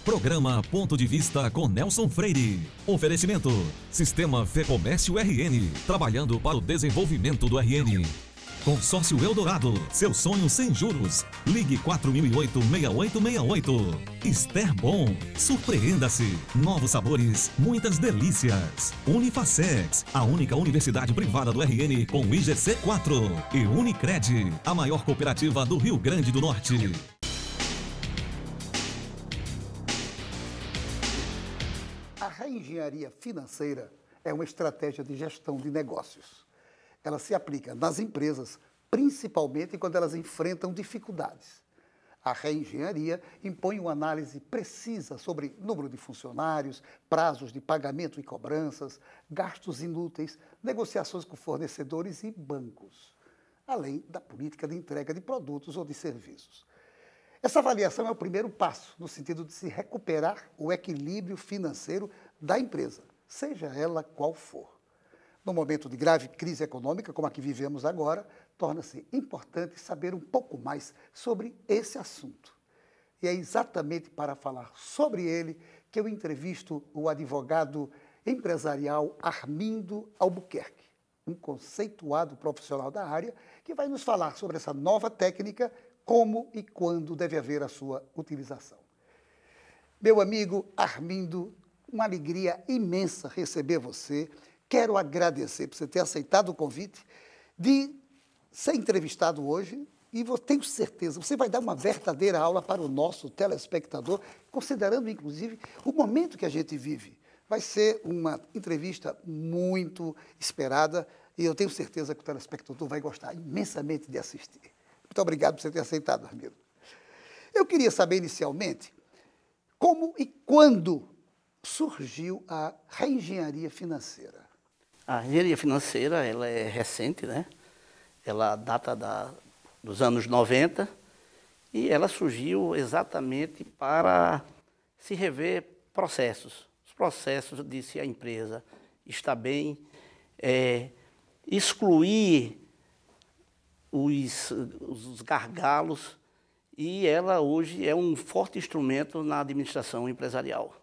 Programa Ponto de Vista com Nelson Freire. Oferecimento: Sistema Fecomércio RN, trabalhando para o desenvolvimento do RN. Consórcio Eldorado, seu sonho sem juros. Ligue 4008-6868. Ester Bom, surpreenda-se. Novos sabores, muitas delícias. Unifacex, a única universidade privada do RN com IGC 4. E Unicred, a maior cooperativa do Rio Grande do Norte. A reengenharia financeira é uma estratégia de gestão de negócios. Ela se aplica nas empresas, principalmente quando elas enfrentam dificuldades. A reengenharia impõe uma análise precisa sobre número de funcionários, prazos de pagamento e cobranças, gastos inúteis, negociações com fornecedores e bancos, além da política de entrega de produtos ou de serviços. Essa avaliação é o primeiro passo no sentido de se recuperar o equilíbrio financeiro da empresa, seja ela qual for. No momento de grave crise econômica, como a que vivemos agora, torna-se importante saber um pouco mais sobre esse assunto. E é exatamente para falar sobre ele que eu entrevisto o advogado empresarial Armindo Albuquerque, um conceituado profissional da área que vai nos falar sobre essa nova técnica, como e quando deve haver a sua utilização. Meu amigo Armindo, uma alegria imensa receber você. Quero agradecer por você ter aceitado o convite de ser entrevistado hoje e tenho certeza, você vai dar uma verdadeira aula para o nosso telespectador, considerando, inclusive, o momento que a gente vive. Vai ser uma entrevista muito esperada e eu tenho certeza que o telespectador vai gostar imensamente de assistir. Muito obrigado por você ter aceitado, Armindo. Eu queria saber, inicialmente, como e quando surgiu a reengenharia financeira. A engenharia financeira, ela é recente, né? Ela data dos anos 90 e ela surgiu exatamente para se rever processos. Os processos de se a empresa está bem, excluir os gargalos, e ela hoje é um forte instrumento na administração empresarial.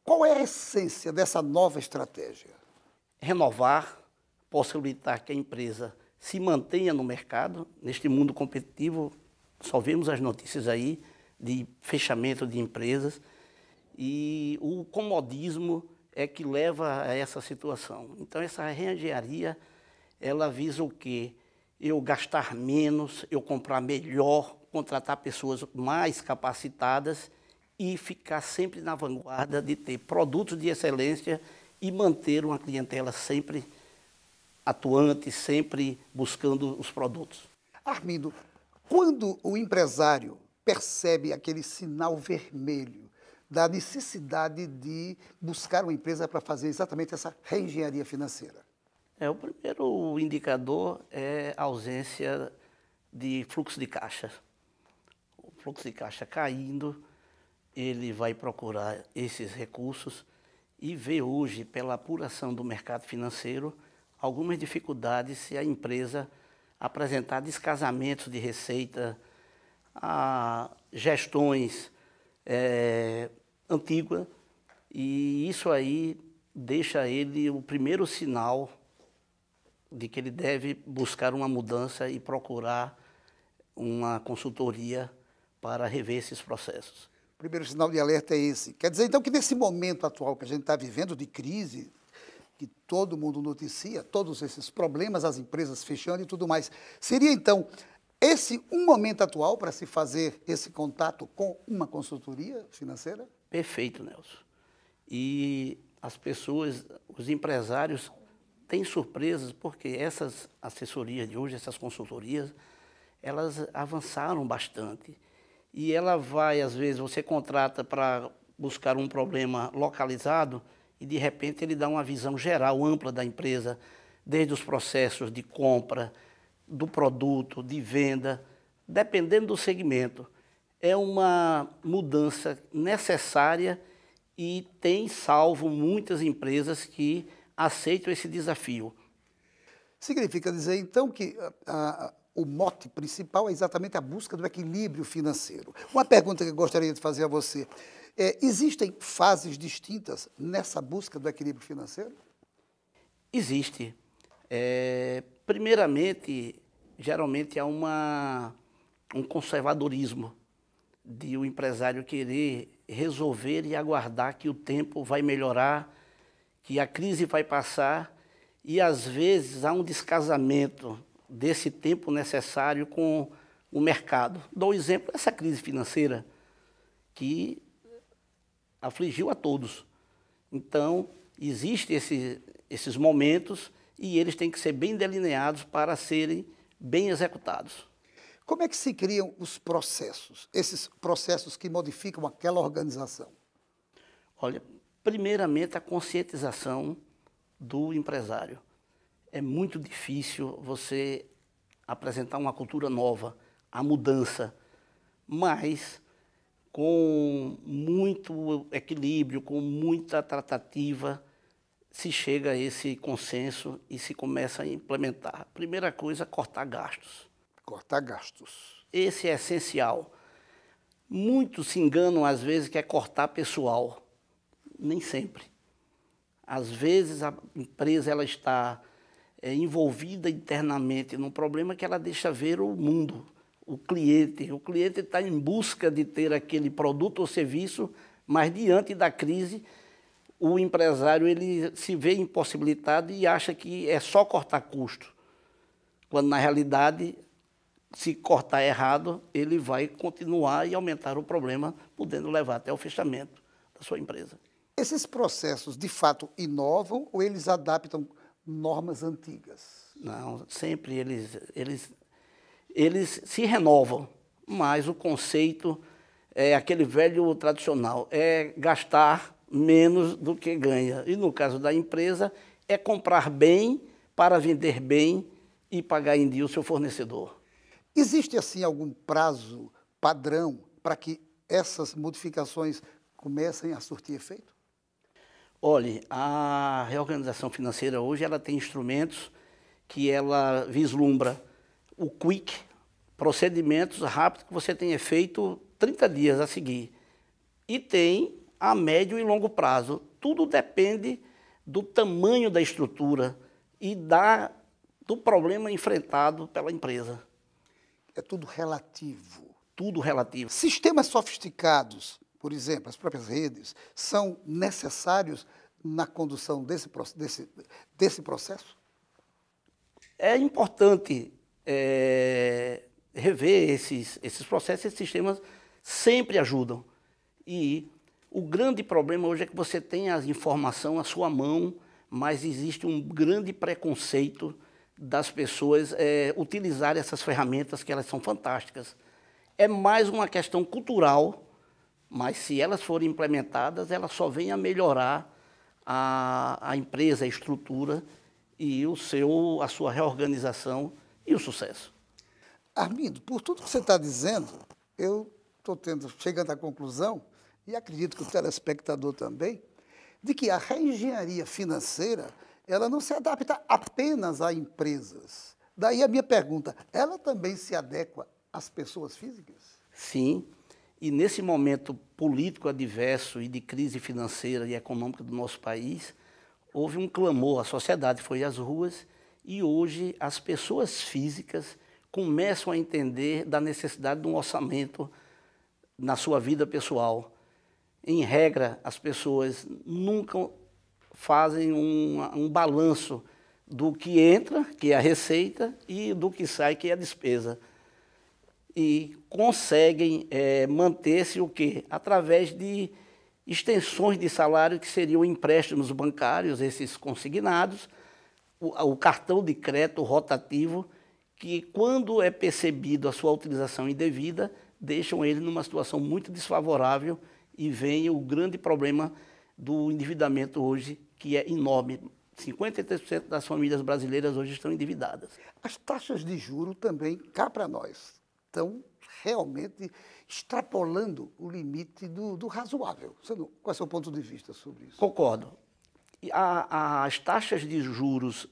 Qual é a essência dessa nova estratégia? Renovar, possibilitar que a empresa se mantenha no mercado. Neste mundo competitivo, só vemos as notícias aí de fechamento de empresas e o comodismo é que leva a essa situação. Então, essa reengenharia, ela visa o quê? Eu gastar menos, eu comprar melhor, contratar pessoas mais capacitadas e ficar sempre na vanguarda de ter produtos de excelência e manter uma clientela sempre atuante, sempre buscando os produtos. Armindo, quando o empresário percebe aquele sinal vermelho da necessidade de buscar uma empresa para fazer exatamente essa reengenharia financeira? O primeiro indicador é a ausência de fluxo de caixa. O fluxo de caixa caindo, ele vai procurar esses recursos e vê hoje, pela apuração do mercado financeiro, algumas dificuldades se a empresa apresentar descasamentos de receita, gestões antigas, e isso aí deixa ele o primeiro sinal de que ele deve buscar uma mudança e procurar uma consultoria para rever esses processos. O primeiro sinal de alerta é esse. Quer dizer, então, que nesse momento atual que a gente está vivendo de crise, que todo mundo noticia, todos esses problemas, as empresas fechando e tudo mais, seria, então, esse um momento atual para se fazer esse contato com uma consultoria financeira? Perfeito, Nelson. E as pessoas, os empresários, têm surpresas porque essas assessorias de hoje, essas consultorias, elas avançaram bastante. E ela vai, às vezes, você contrata para buscar um problema localizado e, de repente, ele dá uma visão geral, ampla da empresa, desde os processos de compra, do produto, de venda, dependendo do segmento. É uma mudança necessária e tem salvo muitas empresas que aceitam esse desafio. Significa dizer, então, que o mote principal é exatamente a busca do equilíbrio financeiro. Uma pergunta que eu gostaria de fazer a você. Existem fases distintas nessa busca do equilíbrio financeiro? Existe. Primeiramente, geralmente há um conservadorismo de o empresário querer resolver e aguardar que o tempo vai melhorar, que a crise vai passar, e às vezes há um descasamento desse tempo necessário com o mercado. Dou um exemplo, essa crise financeira que afligiu a todos. Então, existem esses momentos e eles têm que ser bem delineados para serem bem executados. Como é que se criam os processos, esses processos que modificam aquela organização? Olha, primeiramente a conscientização do empresário. É muito difícil você apresentar uma cultura nova, a mudança, mas com muito equilíbrio, com muita tratativa, se chega a esse consenso e se começa a implementar. Primeira coisa, cortar gastos. Cortar gastos. Esse é essencial. Muitos se enganam, às vezes, que é cortar pessoal. Nem sempre. Às vezes, a empresa ela está envolvida internamente num problema que ela deixa ver o mundo, o cliente. O cliente está em busca de ter aquele produto ou serviço, mas, diante da crise, o empresário ele se vê impossibilitado e acha que é só cortar custo. Quando, na realidade, se cortar errado, ele vai continuar e aumentar o problema, podendo levar até o fechamento da sua empresa. Esses processos, de fato, inovam ou eles adaptam normas antigas? Não, sempre eles se renovam, mas o conceito é aquele velho tradicional, é gastar menos do que ganha. E no caso da empresa, é comprar bem para vender bem e pagar em dia o seu fornecedor. Existe, assim, algum prazo padrão para que essas modificações comecem a surtir efeito? Olhe, a reorganização financeira hoje ela tem instrumentos que ela vislumbra o quick, procedimentos rápidos que você tenha feito 30 dias a seguir. E tem a médio e longo prazo. Tudo depende do tamanho da estrutura e do problema enfrentado pela empresa. É tudo relativo. Tudo relativo. Sistemas sofisticados, por exemplo, as próprias redes, são necessários na condução desse processo? É importante rever esses processos, esses sistemas sempre ajudam. E o grande problema hoje é que você tem a informação à sua mão, mas existe um grande preconceito das pessoas utilizarem essas ferramentas que elas são fantásticas. É mais uma questão cultural, mas se elas forem implementadas, elas só vêm a melhorar a empresa, a estrutura e a sua reorganização e o sucesso. Armindo, por tudo que você está dizendo, eu estou chegando à conclusão, e acredito que o telespectador também, de que a reengenharia financeira ela não se adapta apenas a empresas. Daí a minha pergunta, ela também se adequa às pessoas físicas? Sim, e nesse momento político adverso e de crise financeira e econômica do nosso país, houve um clamor, a sociedade foi às ruas e hoje as pessoas físicas começam a entender da necessidade de um orçamento na sua vida pessoal. Em regra, as pessoas nunca fazem um balanço do que entra, que é a receita, e do que sai, que é a despesa. E conseguem manter-se o quê? Através de extensões de salário, que seriam empréstimos bancários, esses consignados, o cartão de crédito rotativo, que quando é percebido a sua utilização indevida, deixam ele numa situação muito desfavorável e vem o grande problema do endividamento hoje, que é enorme. 53% das famílias brasileiras hoje estão endividadas. As taxas de juros também, cá para nós, estão realmente extrapolando o limite do razoável. Qual é o seu ponto de vista sobre isso? Concordo. As taxas de juros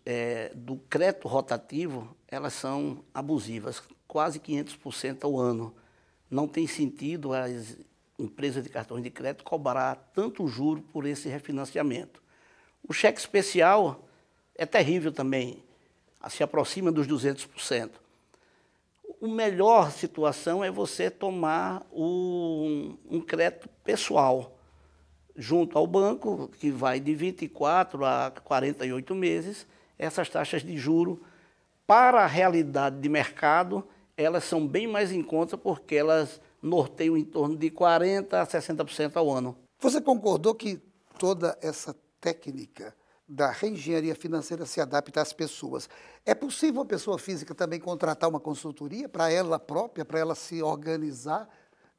do crédito rotativo, elas são abusivas, quase 500% ao ano. Não tem sentido as empresas de cartões de crédito cobrar tanto juro por esse refinanciamento. O cheque especial é terrível também, se aproxima dos 200%. A melhor situação é você tomar um crédito pessoal junto ao banco, que vai de 24 a 48 meses. Essas taxas de juro, para a realidade de mercado, elas são bem mais em conta, porque elas norteiam em torno de 40% a 60% ao ano. Você concordou que toda essa técnica da reengenharia financeira se adapta às pessoas? É possível a pessoa física também contratar uma consultoria para ela própria, para ela se organizar,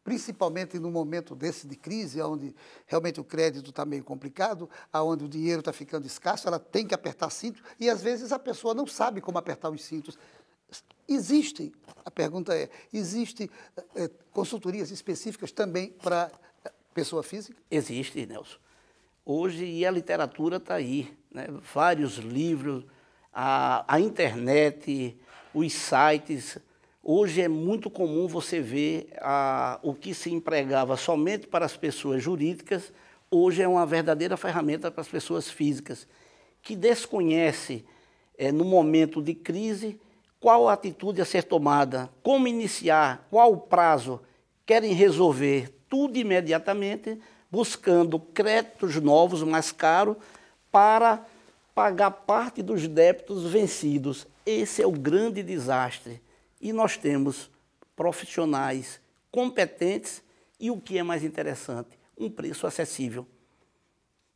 principalmente no momento desse de crise, onde realmente o crédito está meio complicado, onde o dinheiro está ficando escasso, ela tem que apertar cintos e às vezes a pessoa não sabe como apertar os cintos. A pergunta é, existem consultorias específicas também para pessoa física? Existe, Nelson. Hoje, e a literatura está aí, né? Vários livros, a internet, os sites. Hoje é muito comum você ver o que se empregava somente para as pessoas jurídicas, hoje é uma verdadeira ferramenta para as pessoas físicas, que desconhece, no momento de crise, qual a atitude a ser tomada, como iniciar, qual o prazo, querem resolver tudo imediatamente, buscando créditos novos, mais caros, para pagar parte dos débitos vencidos. Esse é o grande desastre. E nós temos profissionais competentes e, o que é mais interessante, um preço acessível.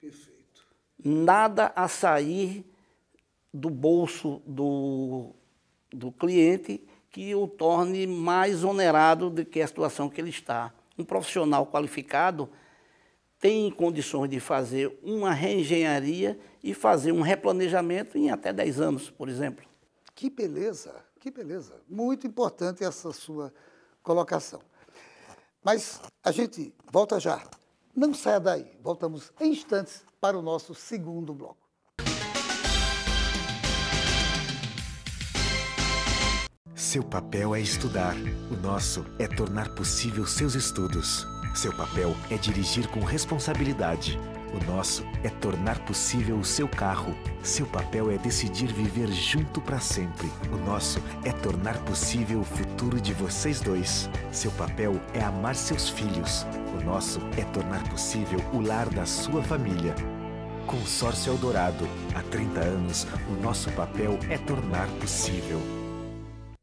Perfeito. Nada a sair do bolso do cliente que o torne mais onerado do que a situação que ele está. Um profissional qualificado tem condições de fazer uma reengenharia e fazer um replanejamento em até 10 anos, por exemplo. Que beleza, que beleza. Muito importante essa sua colocação. Mas a gente volta já. Não saia daí. Voltamos em instantes para o nosso segundo bloco. Seu papel é estudar. O nosso é tornar possível seus estudos. Seu papel é dirigir com responsabilidade. O nosso é tornar possível o seu carro. Seu papel é decidir viver junto para sempre. O nosso é tornar possível o futuro de vocês dois. Seu papel é amar seus filhos. O nosso é tornar possível o lar da sua família. Consórcio Eldorado. Há 30 anos, o nosso papel é tornar possível.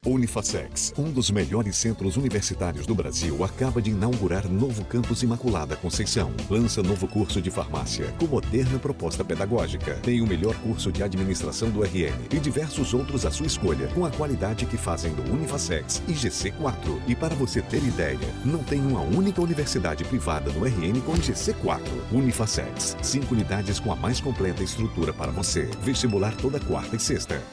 Unifacex, um dos melhores centros universitários do Brasil, acaba de inaugurar novo campus Imaculada Conceição. Lança novo curso de farmácia, com moderna proposta pedagógica. Tem o melhor curso de administração do RN e diversos outros à sua escolha, com a qualidade que fazem do Unifacex e GC4. E para você ter ideia, não tem uma única universidade privada no RN com GC4. Unifacex, 5 unidades com a mais completa estrutura para você. Vestibular toda quarta e sexta.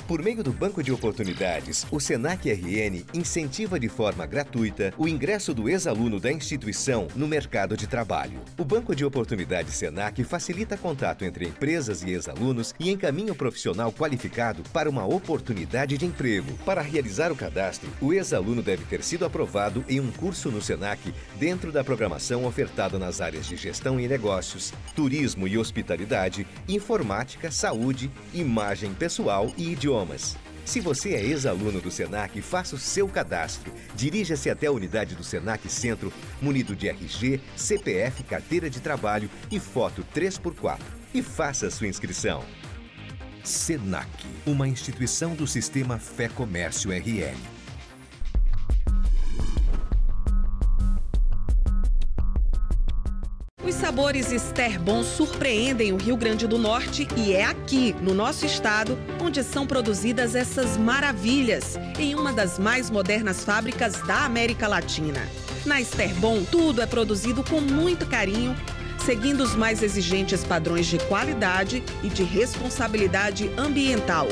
Por meio do Banco de Oportunidades, o Senac RN incentiva de forma gratuita o ingresso do ex-aluno da instituição no mercado de trabalho. O Banco de Oportunidades Senac facilita contato entre empresas e ex-alunos e encaminha o profissional qualificado para uma oportunidade de emprego. Para realizar o cadastro, o ex-aluno deve ter sido aprovado em um curso no Senac dentro da programação ofertada nas áreas de gestão e negócios, turismo e hospitalidade, informática, saúde, imagem pessoal e idiomas. Se você é ex-aluno do Senac, faça o seu cadastro. Dirija-se até a unidade do Senac Centro, munido de RG, CPF, carteira de trabalho e foto 3x4. E faça a sua inscrição. Senac, uma instituição do Sistema Fé Comércio RN. Os sabores Ester Bom surpreendem o Rio Grande do Norte e é aqui, no nosso estado, onde são produzidas essas maravilhas, em uma das mais modernas fábricas da América Latina. Na Ester Bom, tudo é produzido com muito carinho, seguindo os mais exigentes padrões de qualidade e de responsabilidade ambiental.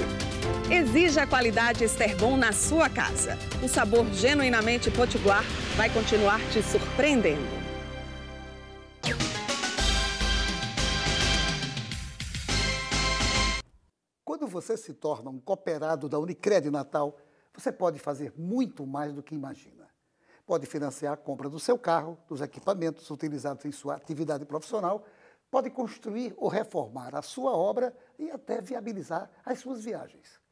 Exija a qualidade Esterbon na sua casa. O sabor genuinamente potiguar vai continuar te surpreendendo. Quando você se torna um cooperado da Unicred Natal, você pode fazer muito mais do que imagina. Pode financiar a compra do seu carro, dos equipamentos utilizados em sua atividade profissional, pode construir ou reformar a sua obra e até viabilizar as suas viagens.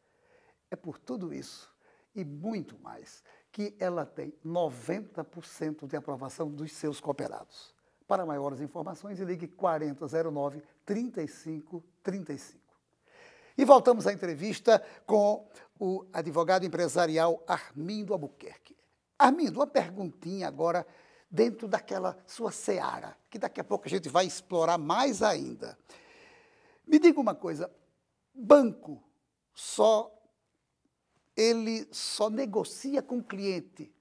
É por tudo isso e muito mais que ela tem 90% de aprovação dos seus cooperados. Para maiores informações, ligue 4009-3535. E voltamos à entrevista com o advogado empresarial Armindo Albuquerque. Armindo, uma perguntinha agora dentro daquela sua seara, que daqui a pouco a gente vai explorar mais ainda. Me diga uma coisa, banco ele só negocia com o cliente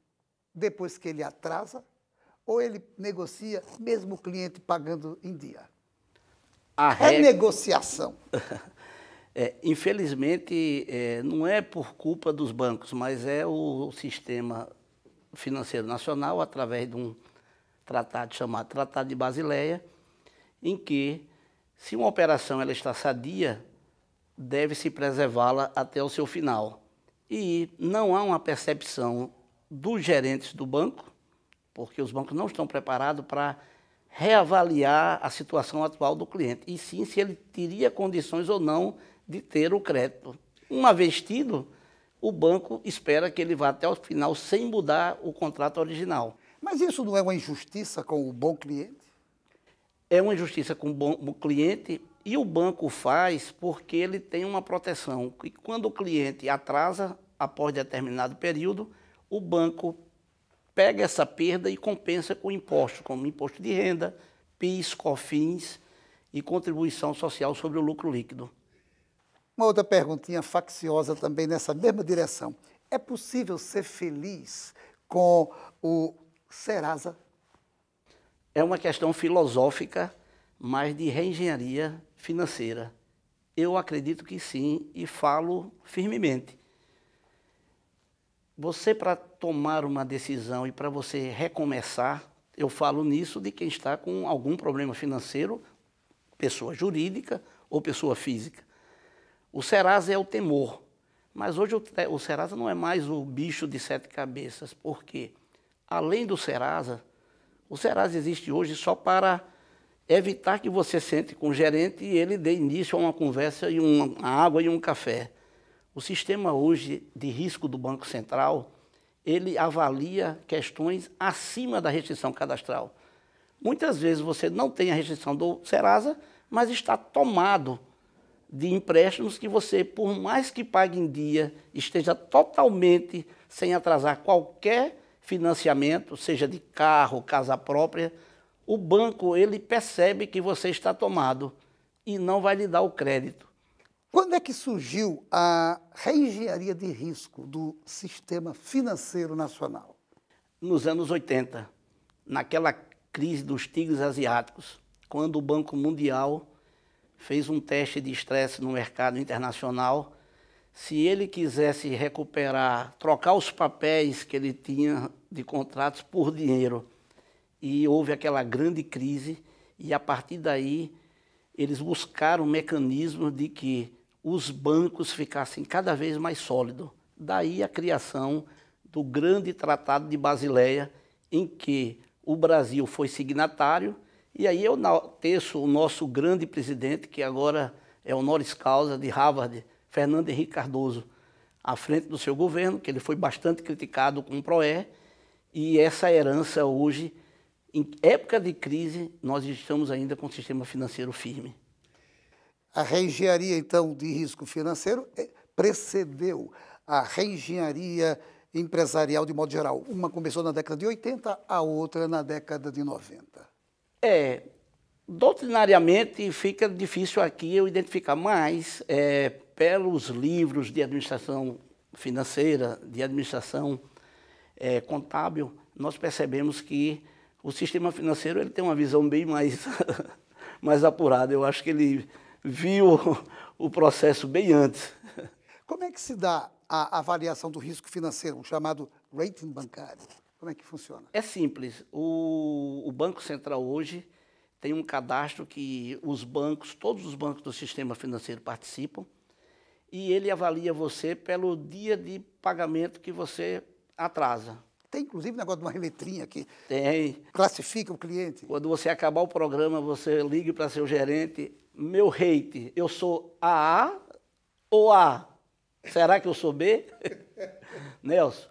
depois que ele atrasa ou ele negocia mesmo o cliente pagando em dia? A renegociação. Infelizmente, não é por culpa dos bancos, mas é o sistema financeiro nacional, através de um tratado chamado Tratado de Basileia, em que, se uma operação ela está sadia, deve-se preservá-la até o seu final. E não há uma percepção dos gerentes do banco, porque os bancos não estão preparados para reavaliar a situação atual do cliente, e sim se ele teria condições ou não de ter o crédito. Uma vez tido, o banco espera que ele vá até o final sem mudar o contrato original. Mas isso não é uma injustiça com o bom cliente? É uma injustiça com o bom cliente e o banco faz porque ele tem uma proteção. E quando o cliente atrasa, após determinado período, o banco pega essa perda e compensa com impostos, como imposto de renda, PIS, COFINS e contribuição social sobre o lucro líquido. Uma outra perguntinha facciosa também nessa mesma direção. É possível ser feliz com o Serasa? É uma questão filosófica, mas de reengenharia financeira. Eu acredito que sim e falo firmemente. Você, para tomar uma decisão e para você recomeçar, eu falo nisso de quem está com algum problema financeiro, pessoa jurídica ou pessoa física. O Serasa é o temor, mas hoje o Serasa não é mais o bicho de 7 cabeças, porque, além do Serasa, o Serasa existe hoje só para evitar que você sente com o gerente e ele dê início a uma conversa e uma água e um café. O sistema hoje de risco do Banco Central, ele avalia questões acima da restrição cadastral. Muitas vezes você não tem a restrição do Serasa, mas está tomado de empréstimos que você, por mais que pague em dia, esteja totalmente sem atrasar qualquer financiamento, seja de carro, casa própria, o banco ele percebe que você está tomado e não vai lhe dar o crédito. Quando é que surgiu a reengenharia de risco do sistema financeiro nacional? Nos anos 80, naquela crise dos tigres asiáticos, quando o Banco Mundial fez um teste de estresse no mercado internacional. Se ele quisesse recuperar, trocar os papéis que ele tinha de contratos por dinheiro, e houve aquela grande crise, e a partir daí eles buscaram um mecanismo de que os bancos ficassem cada vez mais sólidos. Daí a criação do grande Tratado de Basileia, em que o Brasil foi signatário. E aí eu teço o nosso grande presidente, que agora é honoris causa de Harvard, Fernando Henrique Cardoso, à frente do seu governo, que ele foi bastante criticado com o PROE, e essa herança hoje, em época de crise, nós estamos ainda com o sistema financeiro firme. A reengenharia, então, de risco financeiro precedeu a reengenharia empresarial de modo geral. Uma começou na década de 80, a outra na década de 90. Doutrinariamente fica difícil aqui eu identificar, mas pelos livros de administração financeira, de administração contábil, nós percebemos que o sistema financeiro ele tem uma visão bem mais, mais apurada. Eu acho que ele viu o processo bem antes. Como é que se dá a avaliação do risco financeiro, o chamado rating bancário? Como é que funciona? É simples. O Banco Central hoje tem um cadastro que os bancos, todos os bancos do sistema financeiro participam, e ele avalia você pelo dia de pagamento que você atrasa. Tem, inclusive, negócio de uma letrinha que Tem. classifica o cliente. Quando você acabar o programa, você liga para seu gerente, meu rate, eu sou AA ou A? Será que eu sou B? Nelson,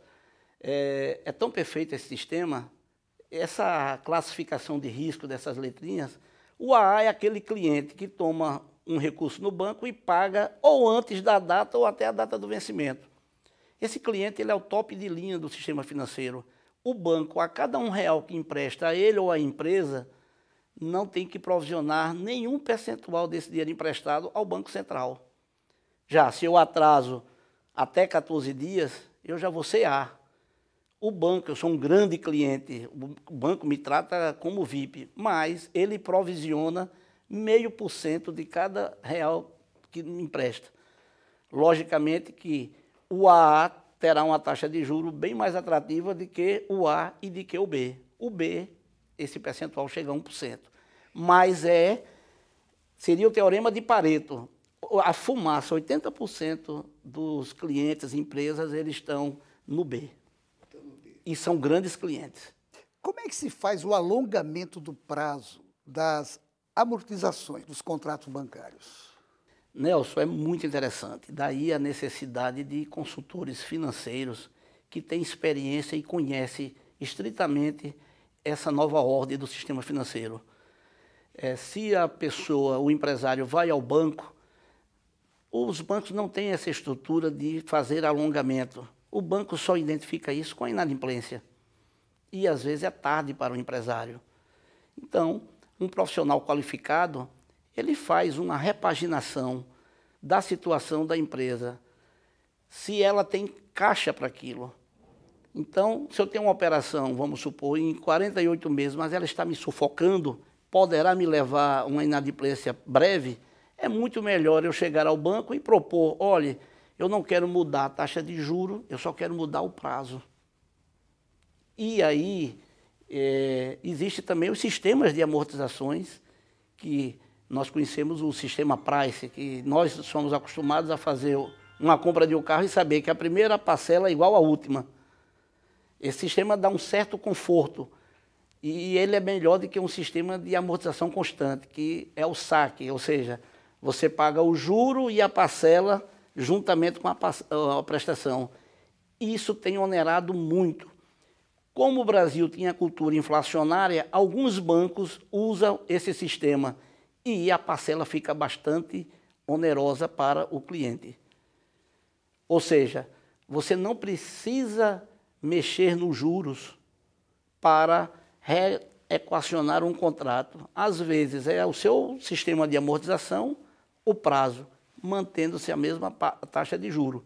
é tão perfeito esse sistema, essa classificação de risco dessas letrinhas. O AA é aquele cliente que toma um recurso no banco e paga ou antes da data ou até a data do vencimento. Esse cliente ele é o top de linha do sistema financeiro. O banco, a cada R$1 que empresta a ele ou à empresa, não tem que provisionar nenhum percentual desse dinheiro emprestado ao Banco Central. Já se eu atraso até 14 dias, eu já vou ser A. O banco, eu sou um grande cliente, o banco me trata como VIP, mas ele provisiona 0,5% de cada real que me empresta. Logicamente que o AA terá uma taxa de juros bem mais atrativa do que o A e do que o B. O B, esse percentual chega a 1%. Mas seria o teorema de Pareto. A fumaça, 80% dos clientes, empresas, eles estão no B. E são grandes clientes. Como é que se faz o alongamento do prazo das amortizações dos contratos bancários? Nelson, é muito interessante. Daí a necessidade de consultores financeiros que têm experiência e conhecem estritamente essa nova ordem do sistema financeiro. Se a pessoa, o empresário, vai ao banco, os bancos não têm essa estrutura de fazer alongamento. O banco só identifica isso com a inadimplência. E, às vezes, é tarde para o empresário. Então, um profissional qualificado, ele faz uma repaginação da situação da empresa, se ela tem caixa para aquilo. Então, se eu tenho uma operação, vamos supor, em 48 meses, mas ela está me sufocando, poderá me levar a uma inadimplência breve, é muito melhor eu chegar ao banco e propor, olha, eu não quero mudar a taxa de juro, eu só quero mudar o prazo. E aí, existe também os sistemas de amortizações, que nós conhecemos o sistema Price, que nós somos acostumados a fazer uma compra de um carro e saber que a primeira parcela é igual à última. Esse sistema dá um certo conforto e ele é melhor do que um sistema de amortização constante, que é o saque, ou seja, você paga o juro e a parcela juntamente com a prestação. Isso tem onerado muito. Como o Brasil tinha cultura inflacionária, alguns bancos usam esse sistema e a parcela fica bastante onerosa para o cliente. Ou seja, você não precisa mexer nos juros para reequacionar um contrato. Às vezes é o seu sistema de amortização, o prazo, mantendo-se a mesma taxa de juro.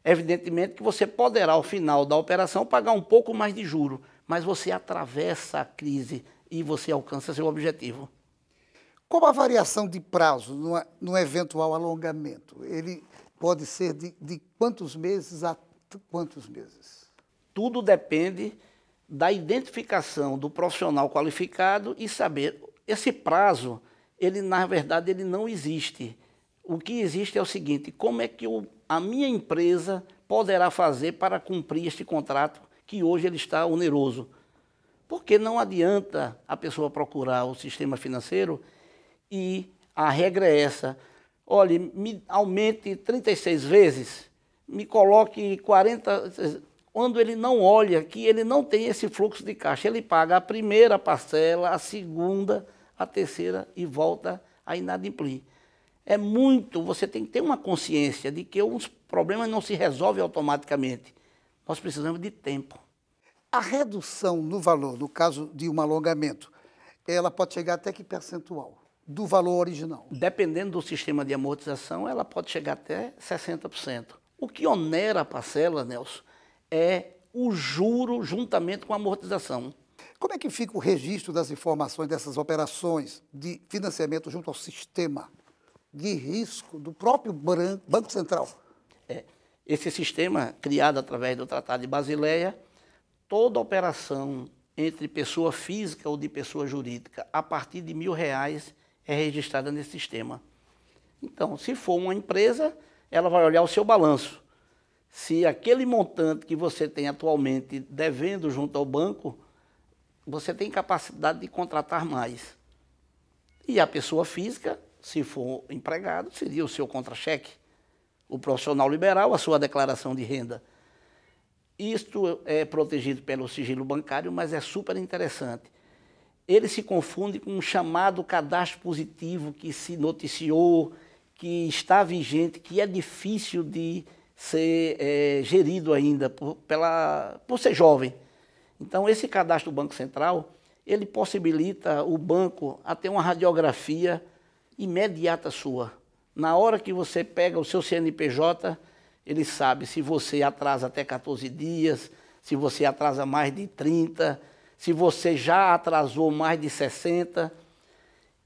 Evidentemente que você poderá, ao final da operação, pagar um pouco mais de juro, mas você atravessa a crise e você alcança seu objetivo. Como a variação de prazo no eventual alongamento? Ele pode ser de quantos meses a quantos meses? Tudo depende da identificação do profissional qualificado e saber. Esse prazo, ele na verdade, ele não existe. O que existe é o seguinte, como é que a minha empresa poderá fazer para cumprir este contrato que hoje ele está oneroso? Porque não adianta a pessoa procurar o sistema financeiro e a regra é essa. Olha, me aumente 36 vezes, me coloque 40... Quando ele não olha que ele não tem esse fluxo de caixa, ele paga a primeira parcela, a segunda, a terceira e volta a inadimplir. É muito, você tem que ter uma consciência de que os problemas não se resolvem automaticamente. Nós precisamos de tempo. A redução no valor, no caso de um alongamento, ela pode chegar até que percentual do valor original? Dependendo do sistema de amortização, ela pode chegar até 60%. O que onera a parcela, Nelson, é o juro juntamente com a amortização. Como é que fica o registro das informações dessas operações de financiamento junto ao sistema de risco do próprio Banco Central? Esse sistema, criado através do Tratado de Basileia, toda operação entre pessoa física ou de pessoa jurídica a partir de R$ 1.000 é registrada nesse sistema. Então, se for uma empresa, ela vai olhar o seu balanço. Se aquele montante que você tem atualmente devendo junto ao banco, você tem capacidade de contratar mais. E a pessoa física, se for empregado, seria o seu contra-cheque. O profissional liberal, a sua declaração de renda. Isto é protegido pelo sigilo bancário, mas é super interessante. Ele se confunde com um chamado cadastro positivo que se noticiou, que está vigente, que é difícil de ser gerido ainda por ser jovem. Então, esse cadastro do Banco Central, ele possibilita o banco a ter uma radiografia imediata sua. Na hora que você pega o seu CNPJ, ele sabe se você atrasa até 14 dias, se você atrasa mais de 30, se você já atrasou mais de 60.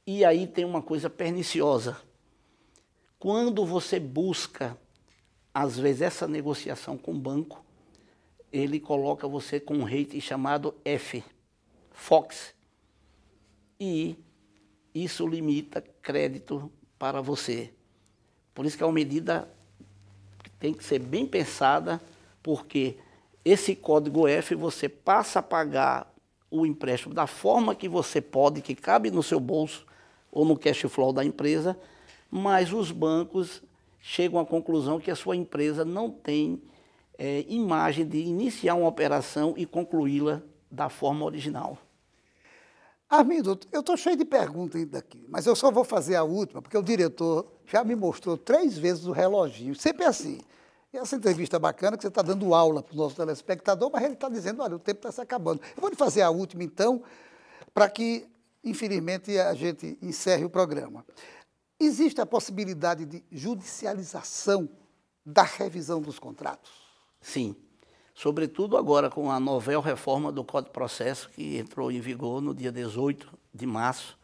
E aí tem uma coisa perniciosa. Quando você busca, às vezes, essa negociação com o banco, ele coloca você com um rating chamado F, Fox. E isso limita crédito para você. Por isso que é uma medida que tem que ser bem pensada, porque esse código F você passa a pagar o empréstimo da forma que você pode, que cabe no seu bolso ou no cash flow da empresa, mas os bancos chegam à conclusão que a sua empresa não tem imagem de iniciar uma operação e concluí-la da forma original. Armindo, eu estou cheio de perguntas ainda aqui, mas eu só vou fazer a última, porque o diretor já me mostrou 3 vezes o reloginho, sempre assim. E essa entrevista bacana, que você está dando aula para o nosso telespectador, mas ele está dizendo, olha, o tempo está se acabando. Eu vou lhe fazer a última, então, para que, infelizmente, a gente encerre o programa. Existe a possibilidade de judicialização da revisão dos contratos? Sim. Sobretudo agora com a novel reforma do Código de Processo, que entrou em vigor no dia 18 de março.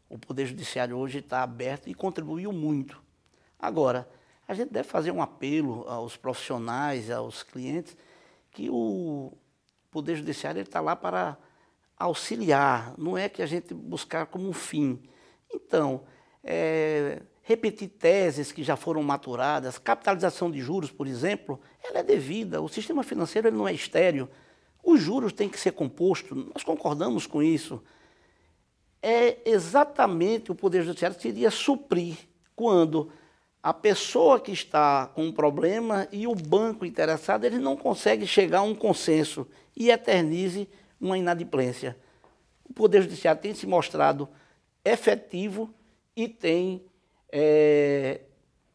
O Poder Judiciário hoje está aberto e contribuiu muito. Agora, a gente deve fazer um apelo aos profissionais, aos clientes, que o Poder Judiciário está lá para auxiliar, não é que a gente buscar como um fim. Então, repetir teses que já foram maturadas, capitalização de juros, por exemplo, ela é devida. O sistema financeiro ele não é estéril. Os juros têm que ser compostos, nós concordamos com isso. É exatamente o Poder Judiciário que iria suprir quando a pessoa que está com um problema e o banco interessado, ele não consegue chegar a um consenso e eternize uma inadimplência. O Poder Judiciário tem se mostrado efetivo e tem,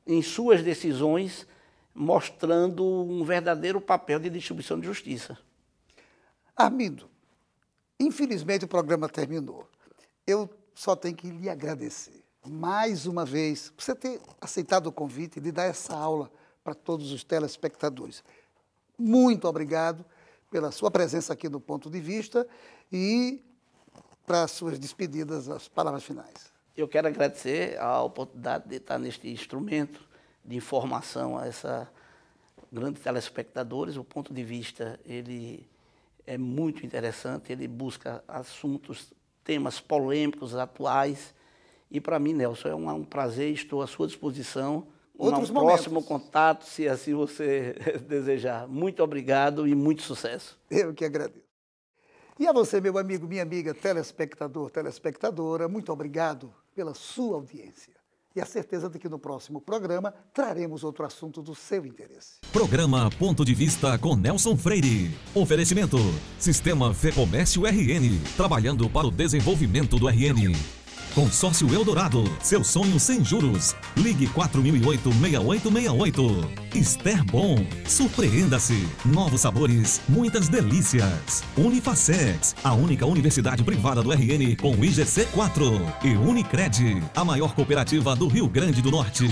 em suas decisões, mostrando um verdadeiro papel de distribuição de justiça. Armindo, infelizmente o programa terminou. Eu só tenho que lhe agradecer, mais uma vez, por você ter aceitado o convite de dar essa aula para todos os telespectadores. Muito obrigado pela sua presença aqui no Ponto de Vista e para as suas despedidas, as palavras finais. Eu quero agradecer a oportunidade de estar neste instrumento de informação a essa grandes telespectadores. O Ponto de Vista ele é muito interessante, ele busca assuntos, temas polêmicos, atuais. E para mim, Nelson, é um prazer, estou à sua disposição. Outros um próximo contato, se assim você desejar. Muito obrigado e muito sucesso. Eu que agradeço. E a você, meu amigo, minha amiga, telespectador, telespectadora, muito obrigado pela sua audiência. E a certeza de que no próximo programa traremos outro assunto do seu interesse. Programa Ponto de Vista com Nelson Freire. Oferecimento: Sistema Fecomércio RN, trabalhando para o desenvolvimento do RN. Consórcio Eldorado, seu sonho sem juros. Ligue 4008-6868. Ester Bom, surpreenda-se. Novos sabores, muitas delícias. Unifacex, a única universidade privada do RN com IGC4. E Unicred, a maior cooperativa do Rio Grande do Norte.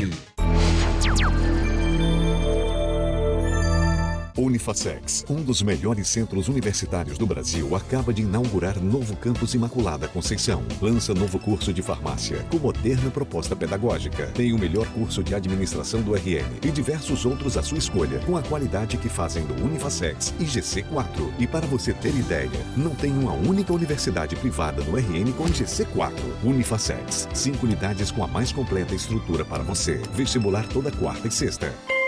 Unifacex, um dos melhores centros universitários do Brasil, acaba de inaugurar novo campus Imaculada Conceição. Lança novo curso de farmácia, com moderna proposta pedagógica. Tem o melhor curso de administração do RN e diversos outros à sua escolha, com a qualidade que fazem do Unifacex e GC4. E para você ter ideia, não tem uma única universidade privada no RN com GC4. Unifacex, 5 unidades com a mais completa estrutura para você. Vestibular toda quarta e sexta.